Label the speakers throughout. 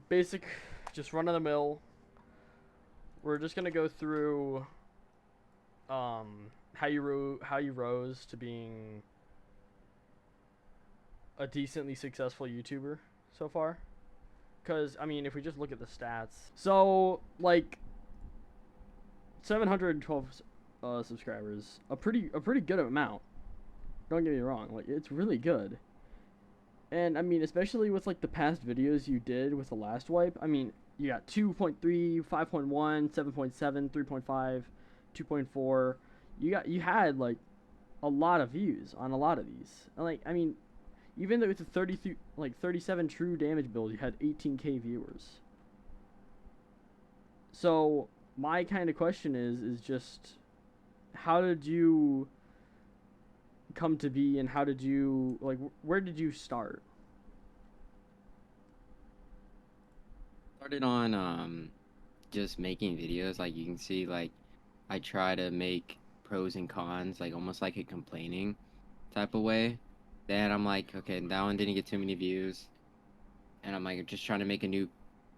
Speaker 1: Basic, just run of the mill. We're just gonna go through how you rose to being a decently successful YouTuber so far. Cause I mean, if we just look at the stats, so like 712 subscribers, a pretty good amount. Don't get me wrong, like it's really good. And I mean, especially with like the past videos you did with the last wipe, I mean, you got 2.3, 5.1, 7.7, 3.5, 2.4. You had like a lot of views on a lot of these. And like I mean, even though it's a 37 true damage build, you had 18k viewers. So my kind of question is just how did you come to be, and how did you like where did you start?
Speaker 2: Started on just making videos. Like you can see, like I try to make pros and cons, like almost like a complaining type of way. Then I'm like, okay, that one didn't get too many views, and I'm like just trying to make a new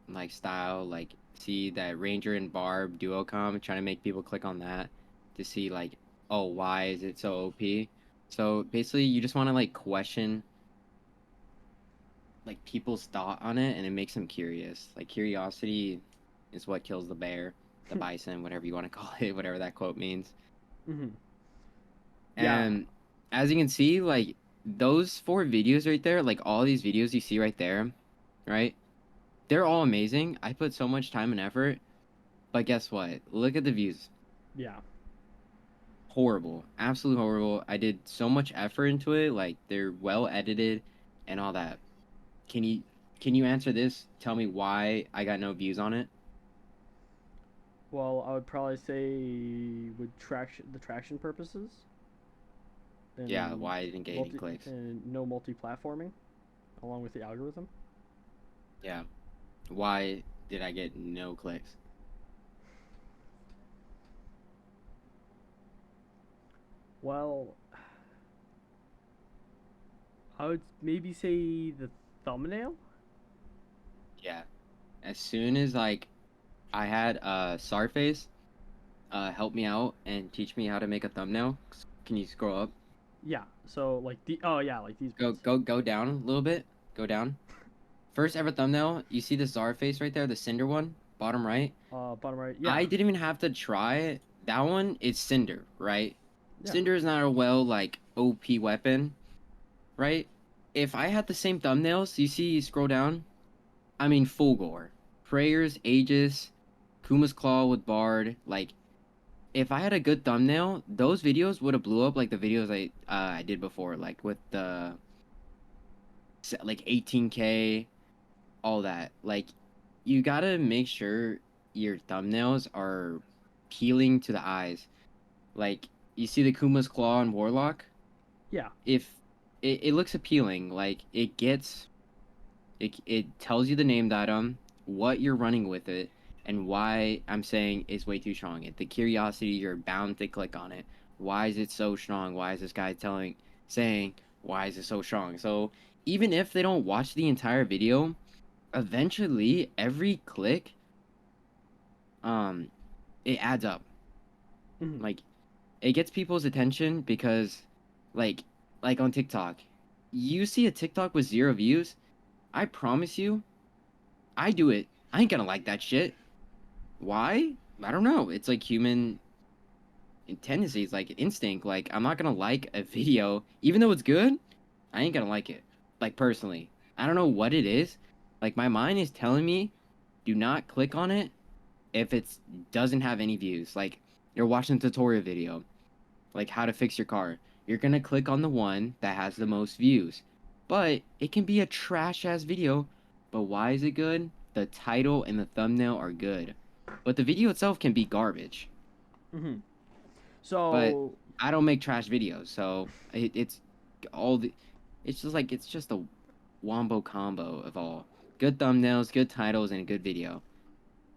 Speaker 2: like style, like see that Ranger and Barb duo comp, trying to make people click on that to see like, oh, why is it so OP? So basically, you just want to like question like people's thought on it, and it makes them curious. Like curiosity is what kills the bear, the bison, whatever you want to call it, whatever that quote means.
Speaker 1: Mm-hmm. Yeah.
Speaker 2: And as you can see, like those four videos right there, like all these videos you see right there, right? They're all amazing. I put so much time and effort, but guess what? Look at the views.
Speaker 1: Yeah.
Speaker 2: Horrible. Absolutely horrible. I did so much effort into it, like they're well edited and all that. Can you can you answer this? Tell me why I got no views on it?
Speaker 1: Well, I would probably say with traction purposes,
Speaker 2: Yeah,
Speaker 1: and
Speaker 2: why I didn't get any clicks.
Speaker 1: no multi-platforming, along with the algorithm.
Speaker 2: Yeah. Why did I get no clicks?
Speaker 1: Well, I would maybe say the thumbnail.
Speaker 2: Yeah. As soon as like I had Sarface help me out and teach me how to make a thumbnail. Can you scroll up?
Speaker 1: Yeah. So like like these
Speaker 2: Go
Speaker 1: ones.
Speaker 2: go go down a little bit. Go down. First ever thumbnail, you see the Zarface right there, the Cinder one, bottom right.
Speaker 1: Bottom right.
Speaker 2: I
Speaker 1: Yeah.
Speaker 2: didn't even have to try it. That one is Cinder, right?
Speaker 1: Yeah.
Speaker 2: Cinder is not a well like OP weapon, right? If I had the same thumbnails, you see you scroll down, I mean full gore. Prayers, Aegis, Kuma's Claw with Bard, like if I had a good thumbnail, those videos would have blew up like the videos I did before, like with the like 18K, all that. Like you gotta make sure your thumbnails are peeling to the eyes. Like you see the Kuma's Claw and Warlock.
Speaker 1: Yeah.
Speaker 2: If it looks appealing, like it tells you the named item, what you're running with it, and why I'm saying it's way too strong. The curiosity, you're bound to click on it. Why is it so strong? Why is this guy saying why is it so strong? So even if they don't watch the entire video, eventually every click, um, it adds up.
Speaker 1: Mm-hmm.
Speaker 2: Like it gets people's attention because, like, like on TikTok, you see a TikTok with 0 views. I promise you, I do it. I ain't gonna like that shit. Why? I don't know. It's like human tendencies, like instinct. Like I'm not gonna like a video, even though it's good. I ain't gonna like it. Like personally, I don't know what it is. Like my mind is telling me, do not click on it if it doesn't have any views. Like you're watching a tutorial video, like how to fix your car. You're gonna click on the one that has the most views. But it can be a trash ass video. But why is it good? The title and the thumbnail are good. But the video itself can be garbage.
Speaker 1: Mm-hmm.
Speaker 2: But
Speaker 1: So
Speaker 2: I don't make trash videos, so it's all the it's just like it's just a wombo combo of all. Good thumbnails, good titles, and a good video.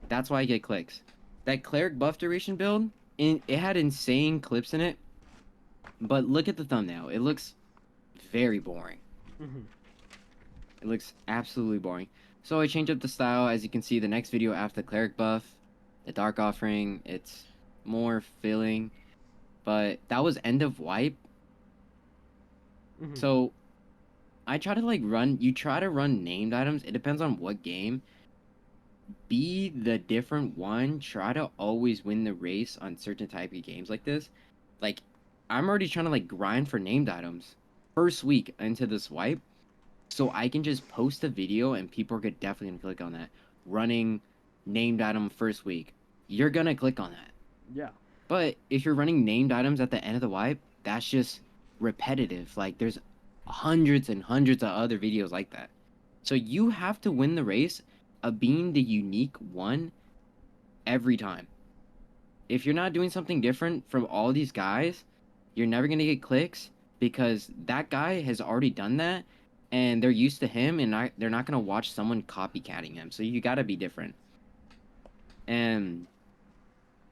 Speaker 2: That's why I get clicks. That cleric buff duration build, it had insane clips in it, but look at the thumbnail. It looks very boring.
Speaker 1: mm-hmm.
Speaker 2: It looks absolutely boring. So I changed up the style. As you can see, the next video after the cleric buff, the dark offering, it's more filling. But that was end of wipe.
Speaker 1: Hmm.
Speaker 2: So I try to like run. You try to run named items. It depends on what game. Be the different one. Try to always win the race on certain type of games like this. Like I'm already trying to like grind for named items first week into the swipe, so I can just post a video and people are definitely gonna click on that. Running named item first week, you're gonna click on that.
Speaker 1: Yeah.
Speaker 2: But if you're running named items at the end of the wipe, that's just repetitive. Like there's hundreds and hundreds of other videos like that. So you have to win the race of being the unique one every time. If you're not doing something different from all these guys, you're never going to get clicks because that guy has already done that and they're used to him and they're not going to watch someone copycatting him. So you got to be different. And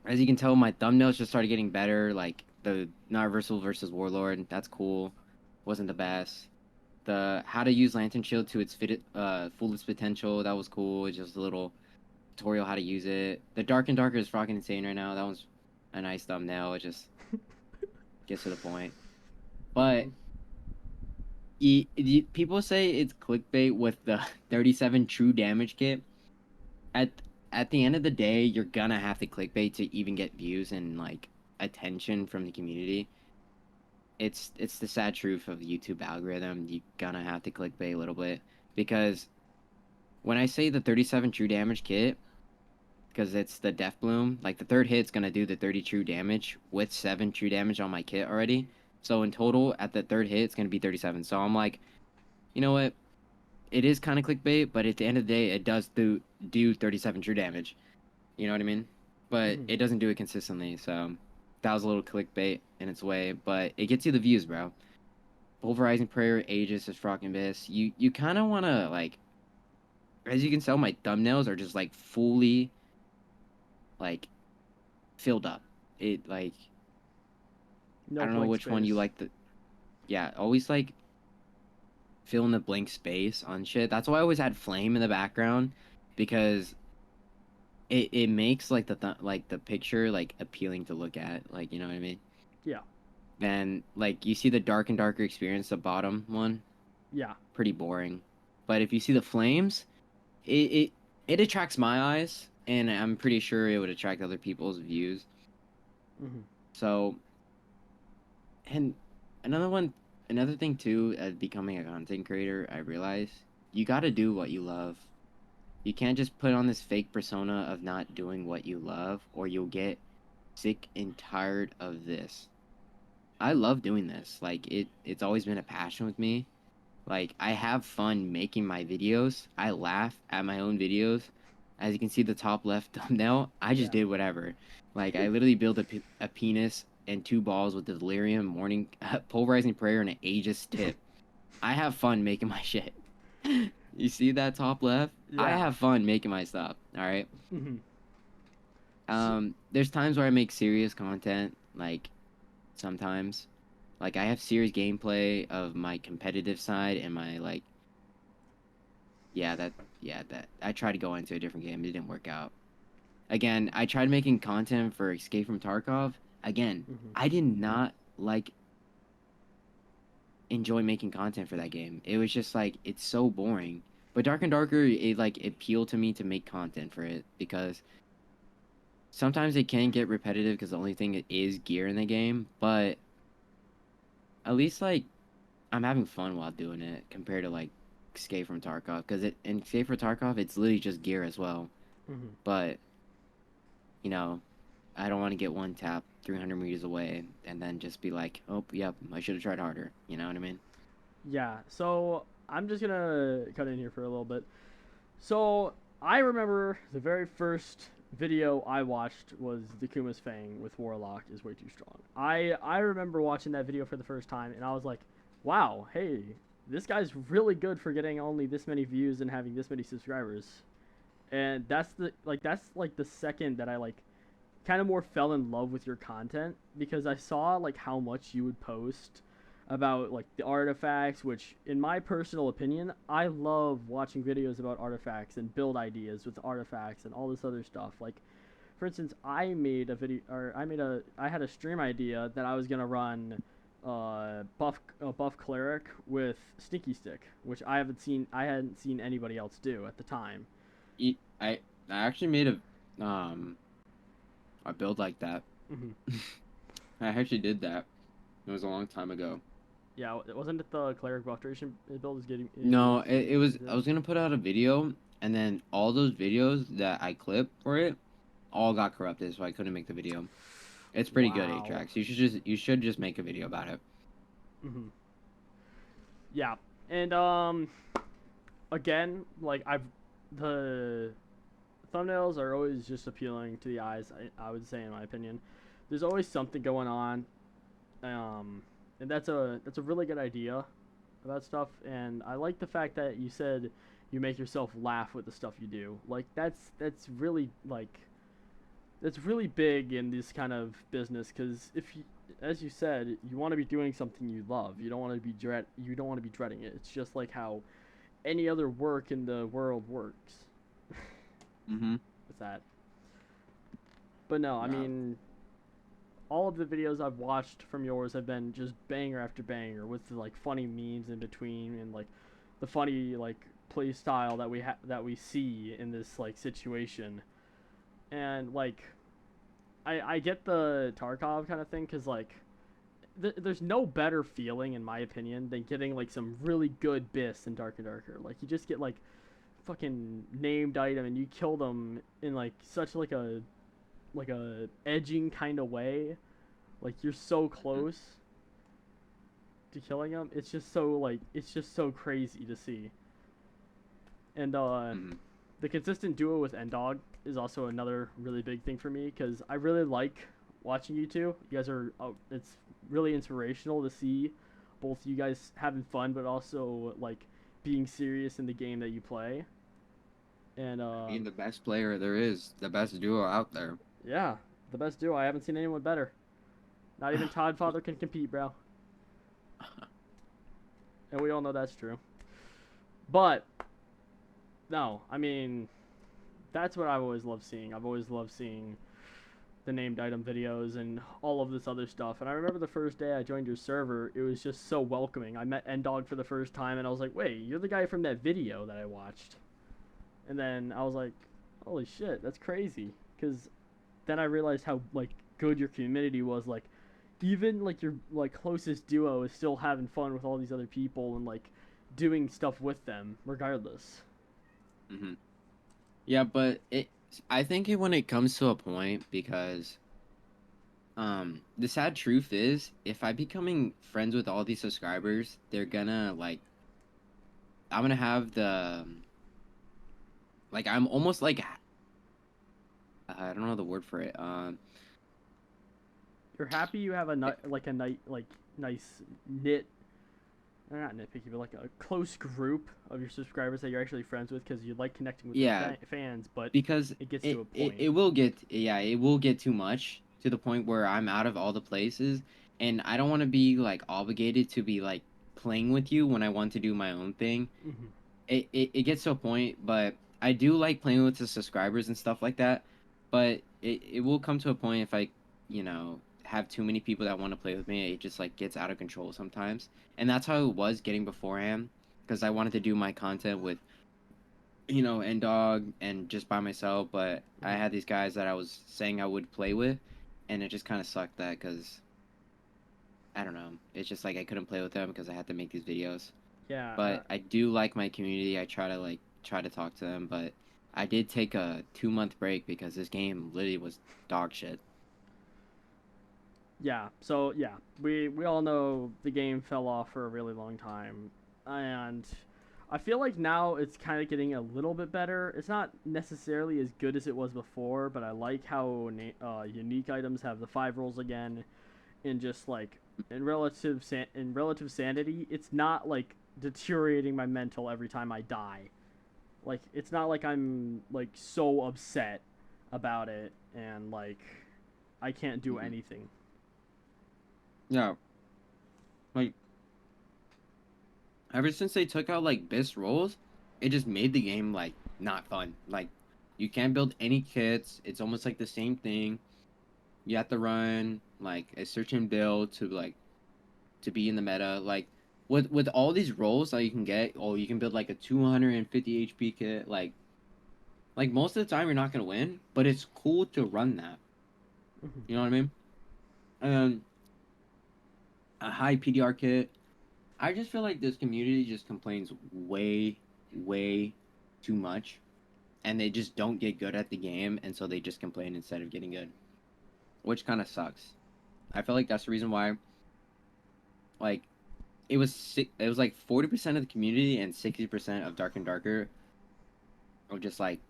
Speaker 2: as you can tell, my thumbnails just started getting better. Like the NonReversable versus Warlord, that's cool. Wasn't the best. The how to use Lantern Shield to its fullest potential, that was cool. It's just a little tutorial how to use it. The Dark and Darker is fucking insane right now. That was a nice thumbnail. It just gets to the point.
Speaker 1: Hmm.
Speaker 2: But people say it's clickbait with the 37 true damage kit. At at the end of the day, you're gonna have to clickbait to even get views and like attention from the community. It's the sad truth of the YouTube algorithm. You're gonna have to clickbait a little bit because when I say the 37 true damage kit, because it's the Death Bloom. Like the third hit's gonna do the 30 true damage with 7 true damage on my kit already. So in total, at the third hit, it's gonna be 37. So I'm like, you know what? It is kind of clickbait, but at the end of the day, it does do 37 true damage. You know what I mean? But
Speaker 1: Hmm.
Speaker 2: it doesn't do it consistently. So that was a little clickbait in its way, but it gets you the views, bro. Pulverizing Prayer, Aegis, is Frock Abyss. You kind of wanna like, as you can tell, my thumbnails are just like fully like filled up. It like I
Speaker 1: No
Speaker 2: don't know
Speaker 1: blank
Speaker 2: which one you
Speaker 1: space.
Speaker 2: like the yeah, always like fill in the blank space on shit. That's why I always had flame in the background because it makes like like the picture like appealing to look at, like you know what I mean?
Speaker 1: Yeah.
Speaker 2: Then like you see the dark and darker experience, the bottom one,
Speaker 1: Yeah.
Speaker 2: pretty boring. But if you see the flames, it it, it attracts my eyes and I'm pretty sure it would attract other people's views.
Speaker 1: Hmm.
Speaker 2: So and another one, another thing too, as becoming a content creator, I realize you got to do what you love. You can't just put on this fake persona of not doing what you love, or you'll get sick and tired of this. I love doing this. Like it's always been a passion with me. Like I have fun making my videos. I laugh at my own videos. As you can see the top left thumbnail, I just
Speaker 1: Yeah.
Speaker 2: did whatever. Like I literally built a penis and two balls with the delirium, morning, pulverizing prayer, and an aegis tip. I have fun making my shit. You see that top left? I
Speaker 1: Yeah.
Speaker 2: have fun making my stuff. All right.
Speaker 1: Hmm.
Speaker 2: There's times where I make serious content, like sometimes. Like I have serious gameplay of my competitive side and my like yeah, that I tried to go into a different game, it didn't work out. Again, I tried making content for Escape from Tarkov. Again,
Speaker 1: Hmm.
Speaker 2: I did not like enjoy making content for that game. It was just like it's so boring. But Dark and Darker, it like appealed to me to make content for it because sometimes it can get repetitive because the only thing is gear in the game, but at least like I'm having fun while doing it compared to like Escape from Tarkov because it in Escape from Tarkov it's literally just gear as well.
Speaker 1: Hmm.
Speaker 2: But you know, I don't want to get one tap 300 meters away and then just be like, oh, yep, I should have tried harder. You know what I mean?
Speaker 1: Yeah. So I'm just gonna cut in here for a little bit. So I remember the very first video I watched was Dakuma's Fang with Warlock is way too strong. I remember watching that video for the first time and I was like, wow, hey, this guy's really good for getting only this many views and having this many subscribers. And that's like the second that I like kind of more fell in love with your content because I saw like how much you would post about like the artifacts, which in my personal opinion, I love watching videos about artifacts and build ideas with artifacts and all this other stuff. Like for instance, I had a stream idea that I was going to run buff cleric with sneaky stick, which I hadn't seen anybody else do at the time.
Speaker 2: I actually made a build like that.
Speaker 1: Hmm.
Speaker 2: I actually did that. It was a long time ago.
Speaker 1: Yeah, wasn't it the cleric buff duration build is getting
Speaker 2: No,
Speaker 1: is
Speaker 2: it was I
Speaker 1: did?
Speaker 2: was gonna put out a video, and then all those videos that I clipped for it all got corrupted, so I couldn't make the video. It's pretty good,
Speaker 1: Wow.
Speaker 2: Atrax. You should just make a video about it.
Speaker 1: Hmm. Yeah, and again, like the thumbnails are always just appealing to the eyes. I would say, in my opinion, there's always something going on, and that's a really good idea about stuff. And I like the fact that you said you make yourself laugh with the stuff you do. Like that's really like that's really big in this kind of business because if you, as you said, you want to be doing something you love. You don't want to be dreading it. It's just like how any other work in the world works.
Speaker 2: Mm-hmm.
Speaker 1: With that. But no, I
Speaker 2: Yeah.
Speaker 1: mean, all of the videos I've watched from yours have been just banger after banger with the, like funny memes in between and like the funny like play style that we see in this like situation. And like I get the Tarkov kind of thing cuz like there's no better feeling in my opinion than getting like some really good biss in Dark and Darker. Like you just get like fucking named item and you kill them in like such like a edging kind of way. Like you're so close to killing them. It's just so crazy to see. And
Speaker 2: Mm-hmm.
Speaker 1: the consistent duo with Endog is also another really big thing for me because I really like watching you two. You guys are it's really inspirational to see both you guys having fun but also like being serious in the game that you play. And
Speaker 2: Being the best player there is, the best duo out there.
Speaker 1: yeah, the best duo. I haven't seen anyone better. Not even Todd Father can compete, bro. And we all know that's true. But no, I mean that's what I've always loved seeing. I've always loved seeing the named item videos and all of this other stuff. And I remember the first day I joined your server, it was just so welcoming. I met Endog for the first time, and I was like, "Wait, you're the guy from that video that I watched." And then I was like, "Holy shit, that's crazy!" Because then I realized how like good your community was. Like, even like your like closest duo is still having fun with all these other people and like doing stuff with them, regardless.
Speaker 2: Mm-hmm. Yeah, but I think when it comes to a point because the sad truth is if I becoming friends with all these subscribers, they're gonna like I'm gonna have the like I'm almost like I don't know the word for it.
Speaker 1: You're happy you have like a nice knit, not nitpicky, but like a close group of your subscribers that you're actually friends with because you like connecting with your
Speaker 2: Yeah,
Speaker 1: fans. But
Speaker 2: because
Speaker 1: it gets to a
Speaker 2: it
Speaker 1: point.
Speaker 2: will get yeah it will get too much to the point where I'm out of all the places, and I don't want to be like obligated to be like playing with you when I want to do my own thing.
Speaker 1: Hmm.
Speaker 2: It gets to a point, but I do like playing with the subscribers and stuff like that. But it will come to a point if I, have too many people that want to play with me, it just like gets out of control sometimes. And that's how it was getting beforehand, because I wanted to do my content with, and dog and just by myself. But I
Speaker 1: Hmm.
Speaker 2: had these guys that I was saying I would play with, and it just kind of sucked that because I don't know. It's just like I couldn't play with them because I had to make these videos.
Speaker 1: Yeah.
Speaker 2: But I do like my community. I try to talk to them, but I did take a 2 month break because this game literally was dog shit.
Speaker 1: Yeah. So yeah, we all know the game fell off for a really long time, and I feel like now it's kind of getting a little bit better. It's not necessarily as good as it was before, but I like how unique items have the 5 rolls again, and just like in relative sanity, it's not like deteriorating my mental every time I die. Like it's not like I'm like so upset about it and like I can't do
Speaker 2: Hmm.
Speaker 1: anything.
Speaker 2: Yeah, like Ever since they took out like BIS roles, it just made the game like not fun. Like you can't build any kits. It's almost like the same thing. You have to run like a certain build to be in the meta. Like with all these roles that you can get, oh, you can build like a 250 HP kit. Like most of the time you're not gonna win, but it's cool to run that.
Speaker 1: Mhm.
Speaker 2: You know what I mean? And a high PDR kit. I just feel like this community just complains way too much, and they just don't get good at the game, and so they just complain instead of getting good, which kind of sucks. I feel like that's the reason why, like, it was like 40% of the community and 60% of Dark and Darker are just like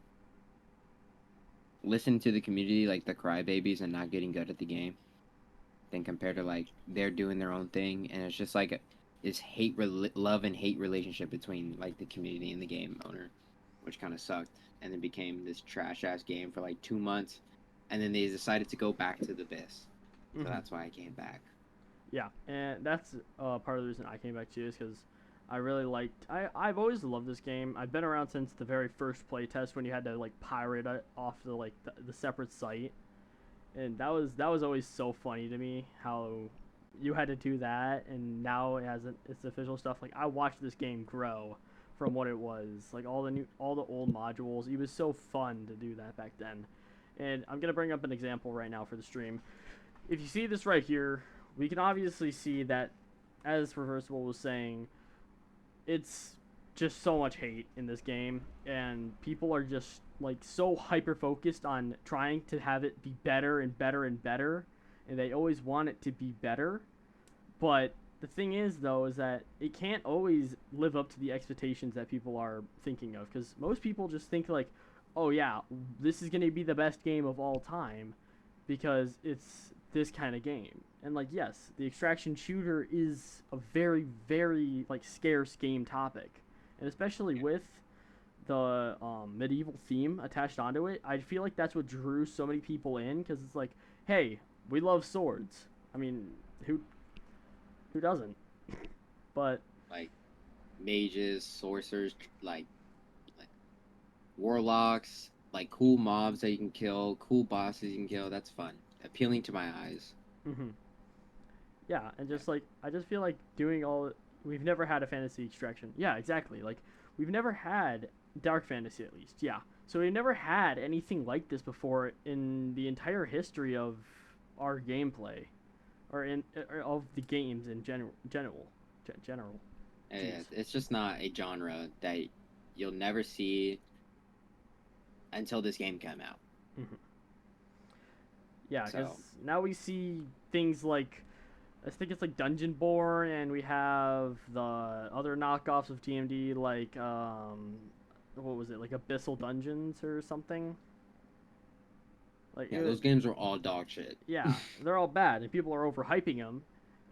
Speaker 2: listen to the community like the crybabies and not getting good at the game. Then compared to like they're doing their own thing, and it's just like this love and hate relationship between like the community and the game owner, which kind of sucked, and then became this trash ass game for like 2 months, and then they decided to go back to the abyss, so
Speaker 1: Mhm.
Speaker 2: that's why I came back.
Speaker 1: Yeah, and that's part of the reason I came back to you is because I really liked. I've always loved this game. I've been around since the very first playtest when you had to like pirate it off the separate site, and that was always so funny to me how you had to do that, and now it has its official stuff. Like I watched this game grow from what it was, like all the old modules. It was so fun to do that back then, and I'm gonna bring up an example right now for the stream. If you see this right here, we can obviously see that, as Reversible was saying, it's just so much hate in this game, and people are just like so hyper focused on trying to have it be better and better and better, and they always want it to be better. But the thing is, though, is that it can't always live up to the expectations that people are thinking of, because most people just think like, oh yeah, this is gonna be the best game of all time, because it's this kind of game. And like, yes, the extraction shooter is a very, very like scarce game topic, and especially with the medieval theme attached onto it, I feel like that's what drew so many people in, because it's like, hey, we love swords. I mean, who doesn't? But
Speaker 2: Like mages, sorcerers, like warlocks, like cool mobs that you can kill, cool bosses you can kill. That's fun, appealing to my eyes.
Speaker 1: mm-hmm. Yeah, and
Speaker 2: Yeah.
Speaker 1: just like I just feel like doing all we've never had a fantasy extraction. Yeah, exactly. Like we've never had dark fantasy at least. Yeah. So we've never had anything like this before in the entire history of our gameplay or in or of the games in general.
Speaker 2: Yeah,
Speaker 1: Jeez.
Speaker 2: it's just not a genre that you'll never see until this game came out.
Speaker 1: Mm-hmm. Yeah, cuz
Speaker 2: So
Speaker 1: now we see things like I think it's like Dungeonborn, and we have the other knockoffs of DMD, like what was it, like Abyssal Dungeons or something? Like
Speaker 2: yeah, those games are all dog shit.
Speaker 1: yeah, they're all bad, and people are overhyping them,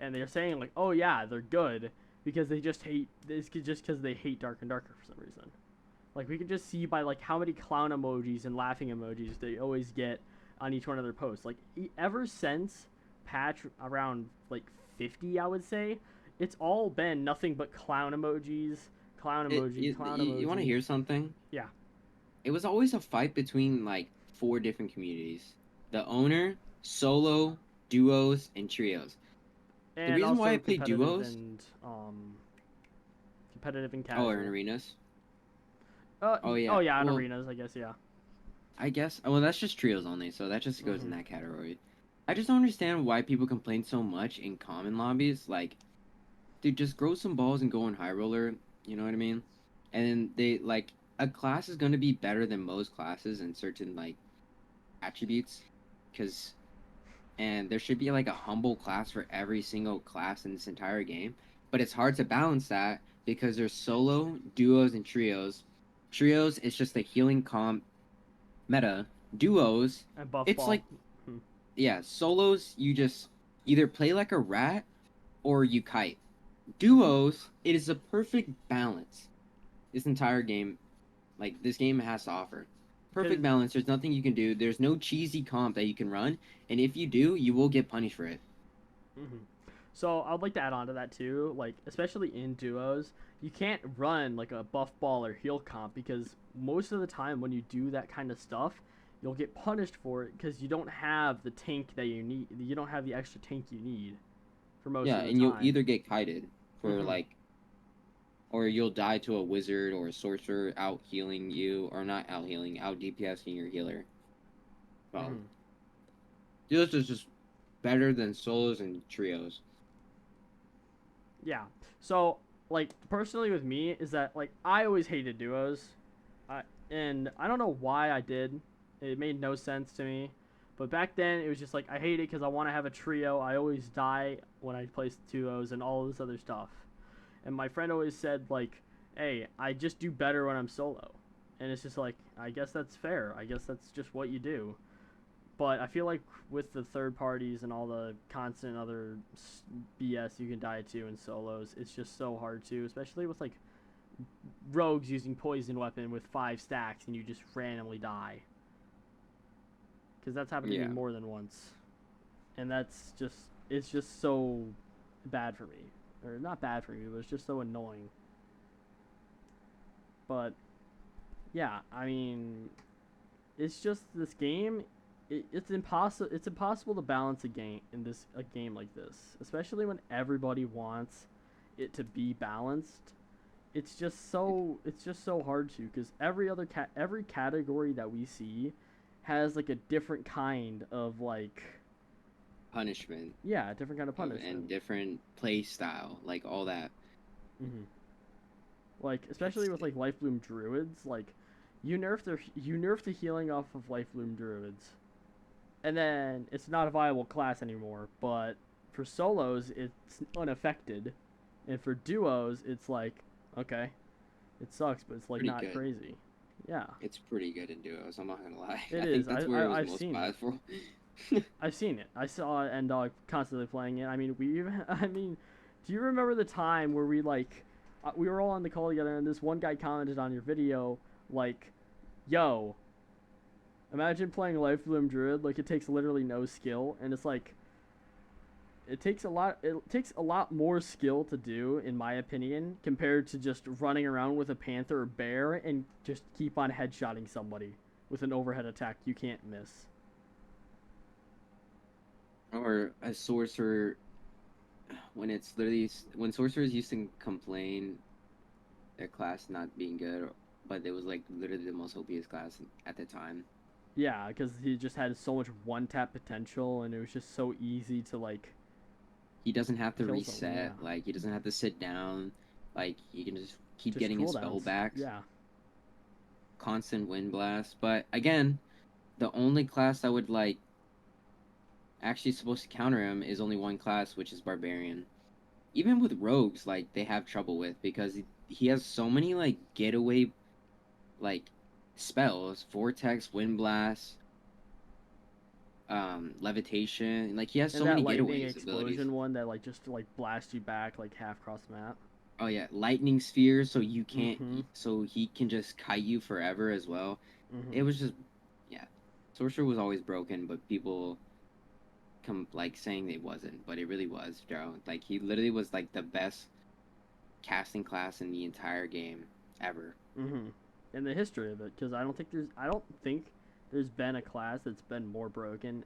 Speaker 1: and they're saying like, oh yeah, they're good because they just hate this, just because they hate Dark and Darker for some reason. Like we can just see by like how many clown emojis and laughing emojis they always get on each one of their posts. Like ever since patch around like 50, I would say, it's all been nothing but clown emojis, clown emoji, clown
Speaker 2: You want to
Speaker 1: emoji.
Speaker 2: hear something?
Speaker 1: Yeah,
Speaker 2: It was always a fight between like four different communities: the owner, solo, duos, and trios. The
Speaker 1: and
Speaker 2: reason why I
Speaker 1: also
Speaker 2: play duos,
Speaker 1: competitive and
Speaker 2: oh, or in
Speaker 1: casual.
Speaker 2: arenas.
Speaker 1: Uh
Speaker 2: Oh
Speaker 1: oh
Speaker 2: yeah,
Speaker 1: yeah, on
Speaker 2: well,
Speaker 1: arenas, I guess, yeah.
Speaker 2: I guess. Well, that's just trios only, so that just goes in
Speaker 1: Mhm.
Speaker 2: that category. I just don't understand why people complain so much in common lobbies. Like, dude, just grow some balls and go on high roller. You know what I mean? And they like a class is going to be better than most classes in certain like attributes, because and there should be like a humble class for every single class in this entire game. But it's hard to balance that because there's solo, duos, and trios. Trios is just a healing comp meta. Duos,
Speaker 1: And buff
Speaker 2: it's
Speaker 1: ball.
Speaker 2: like yeah, solos you just either play like a rat or you kite.
Speaker 1: Mhm.
Speaker 2: Duos, it is a perfect balance. This entire game, like this game has to offer. Perfect
Speaker 1: Cuz
Speaker 2: balance. There's nothing you can do. There's no cheesy comp that you can run, and if you do, you will get punished for it.
Speaker 1: mhm. So I'd like to add on to that too, like especially in duos, you can't run like a buff ball or heal comp because most of the time when you do that kind of stuff, you'll get punished for it because you don't have the tank that you need. You don't have the extra tank you need for most
Speaker 2: Yeah,
Speaker 1: of the
Speaker 2: and you'll
Speaker 1: time.
Speaker 2: either get kited for
Speaker 1: Mm-hmm.
Speaker 2: like, or you'll die to a wizard or a sorcerer out healing you, or not out healing, out DPSing your healer. Well,
Speaker 1: Mm-hmm.
Speaker 2: duos is just better than solos and trios.
Speaker 1: Yeah. So like personally with me is that like I always hated duos. And I don't know why I did. It made no sense to me. But back then, it was just like I hate it because I want to have a trio. I always die when I play duos and all this other stuff. And my friend always said like, "Hey, I just do better when I'm solo." And it's just like I guess that's fair. I guess that's just what you do. But I feel like with the third parties and all the constant other BS you can die to in solos, it's just so hard to, especially with like rogues using poison weapon with 5 stacks and you just randomly die. Because that's happened to me
Speaker 2: Yeah.
Speaker 1: more than once, and that's just it's just so bad for me, or not bad for me, but it's just so annoying. But yeah, I mean, it's just this game. It's impossible. It's impossible to balance a game in this a game like this, especially when everybody wants it to be balanced. It's just so hard to because every category that we see has like a different kind of like
Speaker 2: Punishment
Speaker 1: yeah, a different kind of
Speaker 2: and
Speaker 1: punishment.
Speaker 2: different play style, like all that.
Speaker 1: Hmm. Like especially
Speaker 2: It's
Speaker 1: with like life bloom druids, like you nerf the healing off of life bloom druids, and then it's not a viable class anymore. But for solos, it's unaffected, and for duos, it's like okay, it sucks, but it's like
Speaker 2: pretty
Speaker 1: not
Speaker 2: good.
Speaker 1: crazy. Yeah,
Speaker 2: It's pretty good in duos. I'm not gonna lie.
Speaker 1: it
Speaker 2: I think
Speaker 1: is.
Speaker 2: that's where it was
Speaker 1: I've
Speaker 2: most
Speaker 1: seen it.
Speaker 2: powerful.
Speaker 1: I've seen it. I saw N Dog constantly playing it. I mean, we even. I mean, do you remember the time where we were all on the call together, and this one guy commented on your video, like, "Yo, imagine playing Life Bloom Druid. Like, it takes literally no skill, and it's like, it takes a lot. It takes a lot more skill to do, in my opinion, compared to just running around with a panther or bear and just keep on headshotting somebody with an overhead attack you can't miss."
Speaker 2: Or a sorcerer, when it's literally when sorcerers used to complain their class not being good, but it was like literally the most OPS class at the time.
Speaker 1: Yeah, because he just had so much one tap potential, and it was just so easy to like
Speaker 2: He doesn't have to
Speaker 1: kill someone. Yeah,
Speaker 2: reset. Like he doesn't have to sit down. Like he can just keep
Speaker 1: just
Speaker 2: getting his spell
Speaker 1: cooldowns.
Speaker 2: backs.
Speaker 1: Yeah.
Speaker 2: Constant wind blast. But again, the only class that would like actually supposed to counter him is only one class, which is barbarian. Even with rogues, like they have trouble with because he has so many like getaway like spells, vortex, wind blast, levitation. Like he has
Speaker 1: And
Speaker 2: so
Speaker 1: that
Speaker 2: many
Speaker 1: lightning
Speaker 2: getaways abilities.
Speaker 1: explosion one that like just like blasts you back like half across the map.
Speaker 2: Oh yeah, lightning sphere, so you can't,
Speaker 1: Mm-hmm.
Speaker 2: so he can just kite you forever as well. It
Speaker 1: Mm-hmm.
Speaker 2: was just, yeah, sorcerer was always broken, but people come like saying it wasn't, but it really was, Joe. Like he literally was like the best casting class in the entire game ever.
Speaker 1: Mm-hmm. And the history of it, because I don't think there's been a class that's been more broken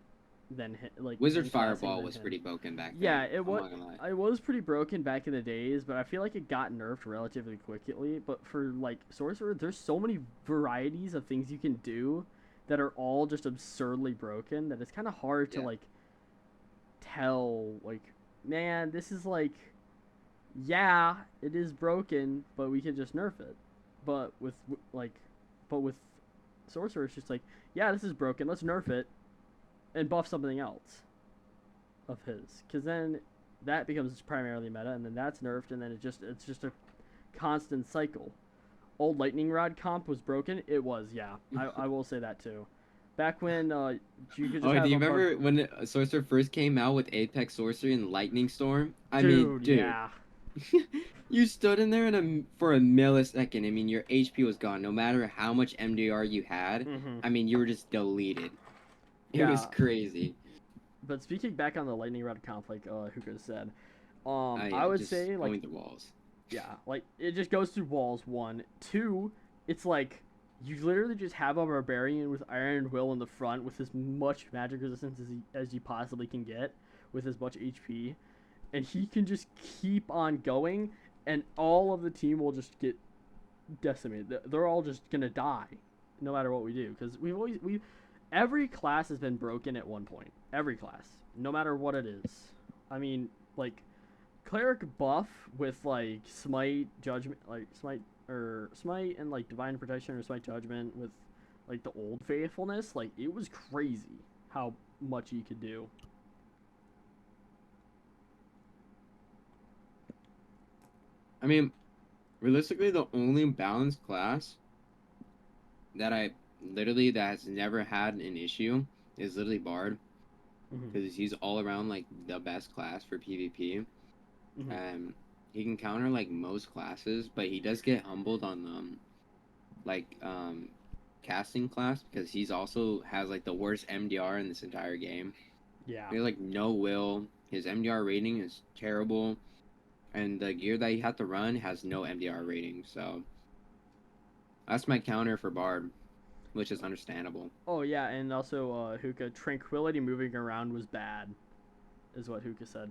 Speaker 1: than like
Speaker 2: Wizard
Speaker 1: in classing
Speaker 2: Fireball
Speaker 1: than
Speaker 2: was
Speaker 1: him.
Speaker 2: pretty broken back
Speaker 1: Yeah,
Speaker 2: then. I'm not gonna lie.
Speaker 1: it was pretty broken back in the days, but I feel like it got nerfed relatively quickly. But for like sorcerer, there's so many varieties of things you can do that are all just absurdly broken that it's kind of hard to
Speaker 2: Yeah.
Speaker 1: like tell like man, this is like yeah, it is broken, but we can just nerf it. But with like but with sorcerer it's just like yeah, this is broken, let's nerf it and buff something else of his, because then that becomes primarily meta, and then that's nerfed, and then it's just a constant cycle. Old lightning rod comp was broken. It was, yeah. I will say that too. Back when you could just
Speaker 2: Oh, do
Speaker 1: have
Speaker 2: you
Speaker 1: a
Speaker 2: remember when Sorcerer first came out with Apex Sorcery and Lightning Storm? I mean,
Speaker 1: dude,
Speaker 2: dude,
Speaker 1: yeah.
Speaker 2: you stood in there for a millisecond. I mean, your HP was gone. No matter how much MDR you had,
Speaker 1: Hmm.
Speaker 2: I mean, you were just deleted. It was
Speaker 1: Yeah.
Speaker 2: crazy.
Speaker 1: But speaking back on the lightning rod comp, like who could have said? I
Speaker 2: I
Speaker 1: would
Speaker 2: just
Speaker 1: say like
Speaker 2: going through walls.
Speaker 1: yeah, like it just goes through walls. One, two, it's like you literally just have a barbarian with Iron Will in the front with as much magic resistance as you possibly can get with as much HP, and he can just keep on going, and all of the team will just get decimated. They're all just gonna die, no matter what we do, because we every class has been broken at one point. Every class, no matter what it is. I mean, like cleric buff with like smite judgment, like smite and like divine protection or smite judgment with like the old faithfulness. Like it was crazy how much he could do.
Speaker 2: I mean, realistically, the only balanced class that I literally that has never had an issue is literally Bard
Speaker 1: Mm-hmm.
Speaker 2: because he's all around like the best class for PvP.
Speaker 1: Mm-hmm.
Speaker 2: Um, he can counter like most classes, but he does get humbled on like casting class because he's also has like the worst MDR in this entire game.
Speaker 1: Yeah.
Speaker 2: He has like no will. His MDR rating is terrible, and the gear that he had to run has no MDR rating. So that's my counter for Bard, which is understandable.
Speaker 1: Oh yeah, and also Hookah tranquility moving around was bad, is what Hookah said.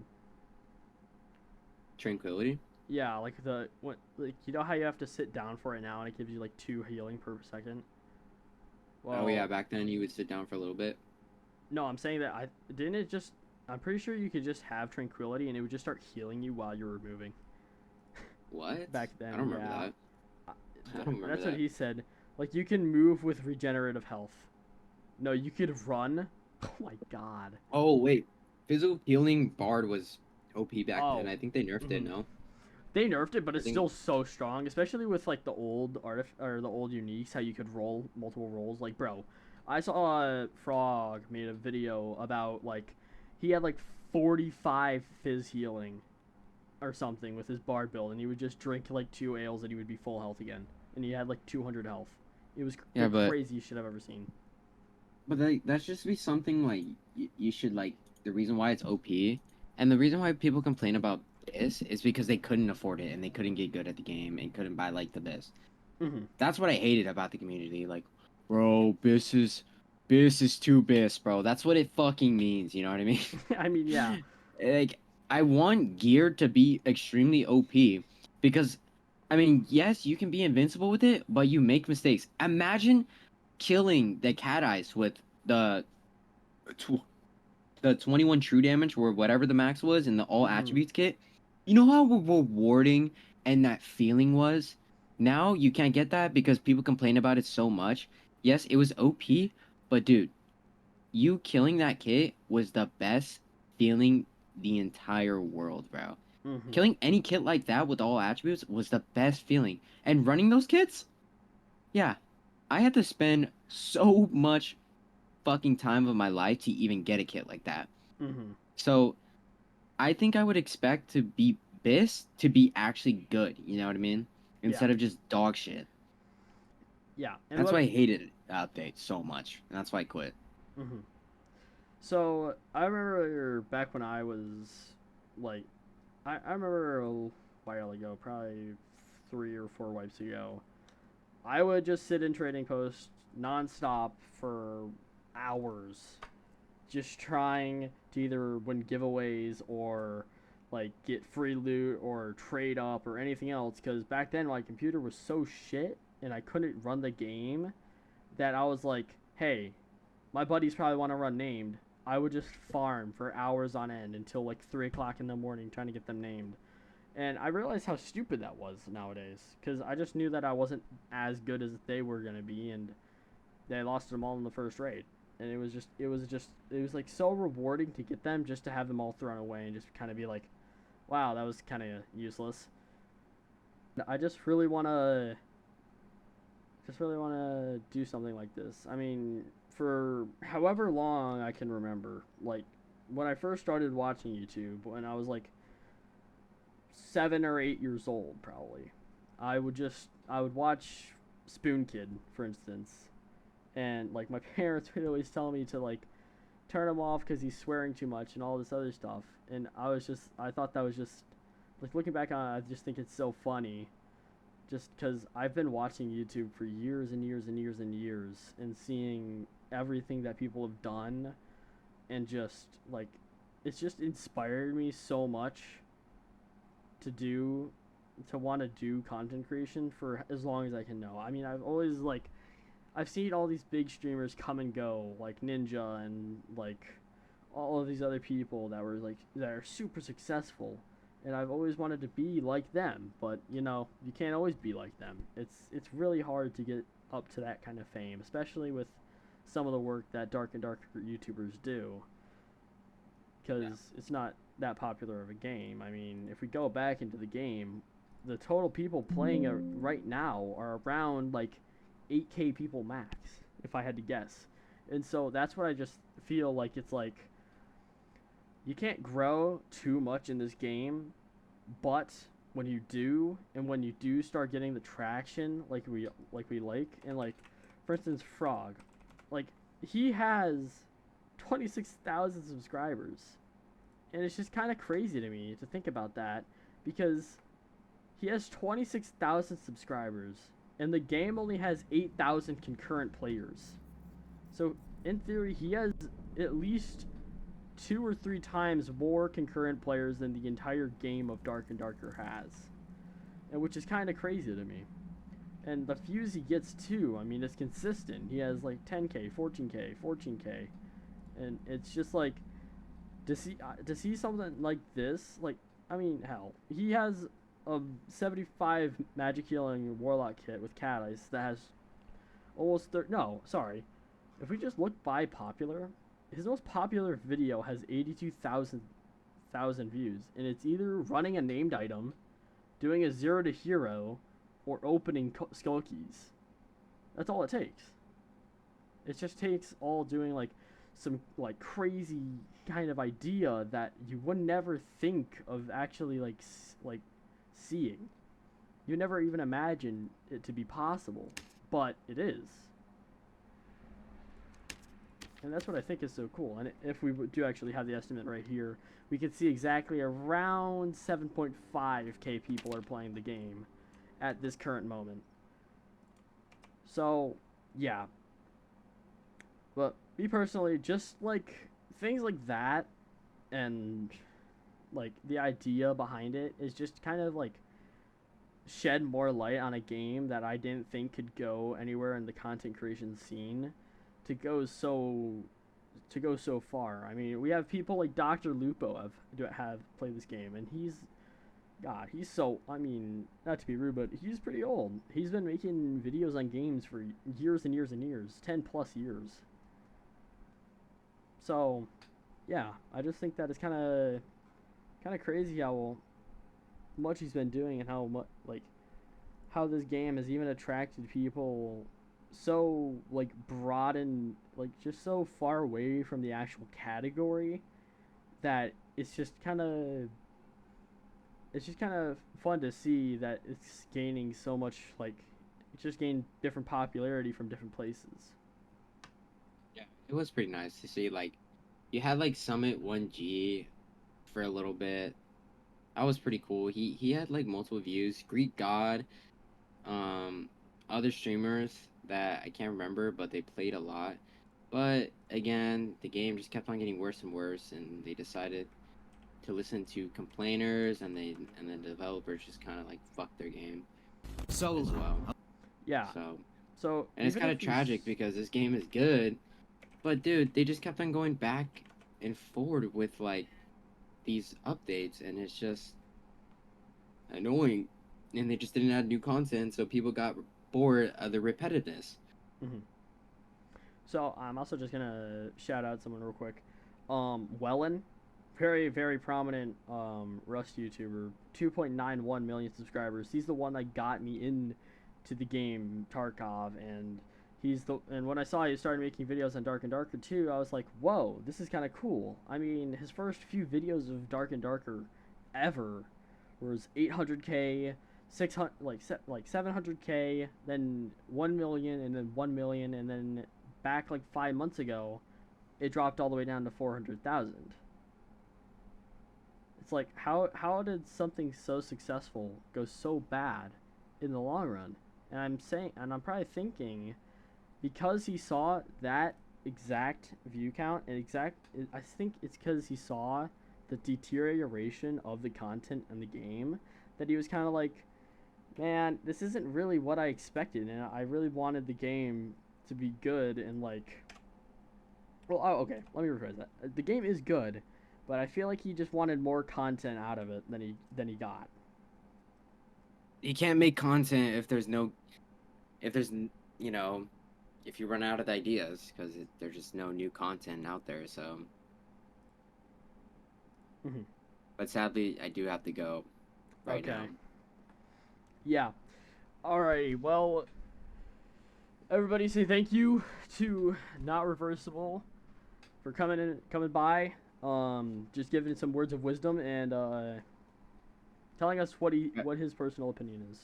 Speaker 2: Tranquility.
Speaker 1: Yeah, like the what like you know how you have to sit down for it now and it gives you like 2 healing per second.
Speaker 2: Oh yeah,
Speaker 1: Well,
Speaker 2: back then you would sit down for a little bit.
Speaker 1: no, I'm saying that I didn't it just. I'm pretty sure you could just have tranquility and it would just start healing you while you were moving.
Speaker 2: What?
Speaker 1: Back
Speaker 2: I
Speaker 1: then,
Speaker 2: don't remember
Speaker 1: yeah,
Speaker 2: that. I don't remember
Speaker 1: that's what
Speaker 2: that.
Speaker 1: he said. Like you can move with regenerative health. No, you could run. Oh my god.
Speaker 2: Oh wait, physical healing Bard was OP back then.
Speaker 1: Oh.
Speaker 2: I think they nerfed it.
Speaker 1: Mm-hmm.
Speaker 2: No,
Speaker 1: They nerfed it, but
Speaker 2: I
Speaker 1: it's
Speaker 2: think.
Speaker 1: still so strong, especially with like the old or the old uniques. How you could roll multiple rolls. Like, bro, I saw Frog made a video about like he had like 45 fizz healing or something with his bard build, and he would just drink like 2 ales and he would be full health again, and he had like 200 health. It was the
Speaker 2: Yeah,
Speaker 1: craziest shit I've ever seen.
Speaker 2: but that's just be something like you should like the reason why it's OP, and the reason why people complain about this is because they couldn't afford it and they couldn't get good at the game and couldn't buy like the best.
Speaker 1: Mm-hmm.
Speaker 2: That's what I hated about the community. Like, bro, this is too bis, bro. That's what it fucking means. You know what I mean?
Speaker 1: I mean, yeah.
Speaker 2: Like, I want gear to be extremely OP because, I mean, yes, you can be invincible with it, but you make mistakes. Imagine killing the cat eyes with the tw- the 21 true damage or whatever the max was in the all
Speaker 1: Mm-hmm.
Speaker 2: attributes kit. You know how rewarding and that feeling was? Now you can't get that because people complain about it so much. Yes, it was OP, but dude, you killing that kit was the best feeling the entire world, bro.
Speaker 1: Mm-hmm.
Speaker 2: Killing any kit like that with all attributes was the best feeling. And running those kits, yeah, I had to spend so much fucking time of my life to even get a kit like that.
Speaker 1: Mm-hmm.
Speaker 2: So I think I would expect to be BIS to be actually good, you know what I mean?
Speaker 1: Yeah.
Speaker 2: Instead of just dog shit.
Speaker 1: Yeah. And
Speaker 2: That's
Speaker 1: what?
Speaker 2: why I hated update so much. And that's why I quit.
Speaker 1: Mm-hmm. So I remember back when I was like, I remember a while ago, probably 3 or 4 wipes ago. I would just sit in trading posts nonstop for hours, just trying to either win giveaways or like get free loot or trade up or anything else. Because back then my computer was so shit and I couldn't run the game that I was like, hey, my buddies probably want to run named. I would just farm for hours on end until like 3 o'clock in the morning trying to get them named. And I realized how stupid that was nowadays because I just knew that I wasn't as good as they were gonna be, and they lost them all in the first raid. And it was like so rewarding to get them just to have them all thrown away and just kind of be like, wow, that was kind of useless. I just really want to do something like this. I mean, for however long I can remember, like when I first started watching YouTube, when I was like 7 or 8 years old, probably, I would watch Spoon Kid, for instance, and like my parents would always tell me to like turn him off because he's swearing too much and all this other stuff. And I thought that was just, like, looking back on it, I just think it's so funny. Just because I've been watching YouTube for years and years and years and years and seeing everything that people have done, and just, like, it's just inspired me so much to do, to want to do content creation for as long as I can know. I mean, I've always, like, I've seen all these big streamers come and go, like Ninja and, like, all of these other people that were, like, that are super successful, and I've always wanted to be like them. But you know, you can't always be like them. It's really hard to get up to that kind of fame, especially with some of the work that Dark and Darker YouTubers do,
Speaker 2: Yeah.
Speaker 1: because it's not that popular of a game. I mean, if we go back into the game, the total people playing it right now are around, like, 8K people max, if I had to guess. And so that's what I just feel like. It's like you can't grow too much in this game, but when you do, and when you do start getting the traction like we like, and, like, for instance, Frog, like, he has 26,000 subscribers, and it's just kind of crazy to me to think about that, because he has 26,000 subscribers and the game only has 8,000 concurrent players. So in theory, he has at least 2 or 3 times more concurrent players than the entire game of Dark and Darker has, and which is kind of crazy to me. And the views he gets too, I mean, it's consistent. He has like 10K, 14K, 14K, and it's just like, to see something like this. Like, I mean, hell, he has a 75 magic healing warlock kit with cat eyes that has almost no, sorry. If we just look by popular, his most popular video has 82,000 views, and it's either running a named item, doing a 0 to hero, or opening skull keys. That's all it takes. It just takes all doing, like, some, like, crazy kind of idea that you would never think of actually, like seeing. You never even imagine it to be possible, but it is. And that's what I think is so cool. And if we do actually have the estimate right here, we can see exactly around 7.5K people are playing the game at this current moment. So, yeah. But me personally, just, like, things like that, and, like, the idea behind it is just kind of, like, shed more light on a game that I didn't think could go anywhere in the content creation scene to go so far. I mean, we have people like Dr. Lupo have played this game, and he's so, I mean, not to be rude, but he's pretty old. He's been making videos on games for years and years and years, 10 plus years. So, yeah, I just think that it's kind of crazy how much he's been doing, and how much, like, how this game has even attracted people so, like, broad, and, like, just so far away from the actual category, that it's just kind of fun to see that it's gaining so much, like, it's just gained different popularity from different places.
Speaker 2: Yeah, it was pretty nice to see. Like, you had like Summit 1G for a little bit. That was pretty cool. He had like multiple views. Greek God, um, other streamers that I can't remember, but they played a lot. But again, the game just kept on getting worse and worse, and they decided to listen to complainers, and the developers just kind of like fucked their game
Speaker 3: So,
Speaker 2: as well.
Speaker 1: Yeah.
Speaker 2: So,
Speaker 1: So
Speaker 2: and it's
Speaker 1: even
Speaker 2: kind
Speaker 1: if
Speaker 2: of tragic because this game is good, but dude, they just kept on going back and forward with like these updates, and it's just annoying. And they just didn't add new content, so people got bored of the repetitiveness.
Speaker 1: Mhm. So I'm also just gonna shout out someone real quick. Wellen, very very prominent Rust YouTuber, 2.91 million subscribers. He's the one that got me in to the game Tarkov, and and when I saw he started making videos on Dark and Darker too, I was like, whoa, this is kind of cool. I mean, his first few videos of Dark and Darker ever was 800K, 600, like 700K, then 1 million, and then 1 million, and then back like 5 months ago, it dropped all the way down to 400,000. It's like how did something so successful go so bad in the long run? And I'm probably thinking because he saw that exact view count and exact I think it's because he saw the deterioration of the content in the game that he was kind of like, man, this isn't really what I expected, and I really wanted the game to be good and like, well, oh, okay, let me rephrase that. The game is good, but I feel like he just wanted more content out of it than he got.
Speaker 2: You can't make content if there's no, if there's, you know, if you run out of ideas because there's just no new content out there. So,
Speaker 1: Mm-hmm.
Speaker 2: but sadly, I do have to go right now.
Speaker 1: Okay. Yeah. Alrighty. Well, everybody say thank you to Not Reversible for coming by. Just giving some words of wisdom and telling us
Speaker 2: Yeah.
Speaker 1: what his personal opinion is.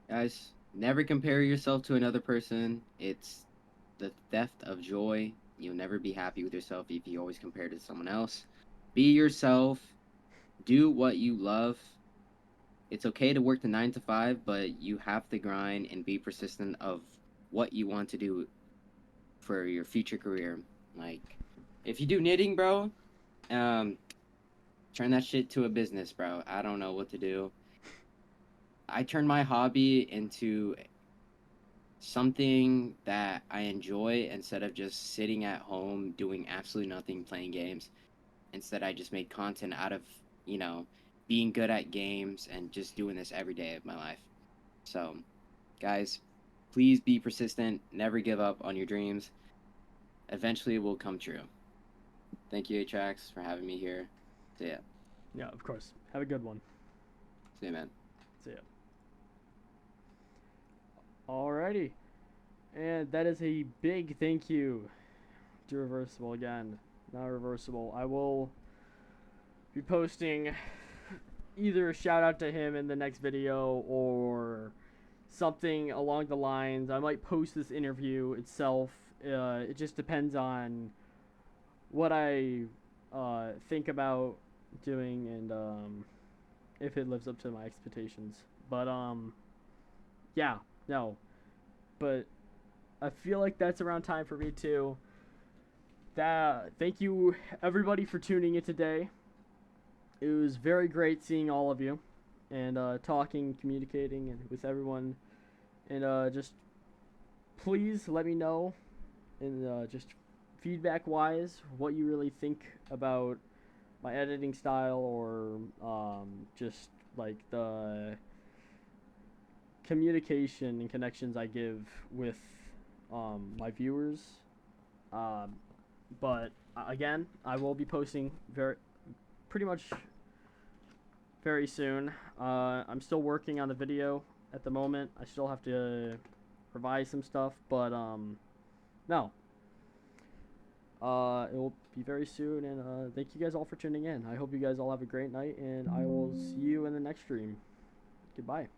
Speaker 2: Guys, never compare yourself to another person. It's the theft of joy. You'll never be happy with yourself if you always compare to someone else. Be yourself. Do what you love. It's okay to work the 9 to 5, but you have to grind and be persistent of what you want to do for your future career. Like, if you do knitting, bro, um, turn that shit to a business, bro. I don't know what to do. I turned my hobby into something that I enjoy instead of just sitting at home doing absolutely nothing, playing games. Instead, I just made content out of, you know, being good at games and just doing this every day of my life. So, guys, please be persistent. Never give up on your dreams. Eventually, it will come true. Thank you, Atrax, for having me here. See ya.
Speaker 1: Yeah, of course. Have a good one.
Speaker 2: See ya, man.
Speaker 1: See ya. Alrighty. And that is a big thank you to Reversible again. Not Reversible. I will be posting either a shout out to him in the next video or something along the lines. I might post this interview itself. It just depends on what I think about doing and if it lives up to my expectations. But yeah, no. But I feel like that's around time for me too. Thank you everybody for tuning in today. It was very great seeing all of you and talking, communicating, and with everyone. And just please let me know, and just feedback wise, what you really think about my editing style or just like the communication and connections I give with my viewers. Um, but again, I will be posting pretty much very soon. I'm still working on the video at the moment. I still have to revise some stuff, but no. It will be very soon, and thank you guys all for tuning in. I hope you guys all have a great night, and I will see you in the next stream. Goodbye.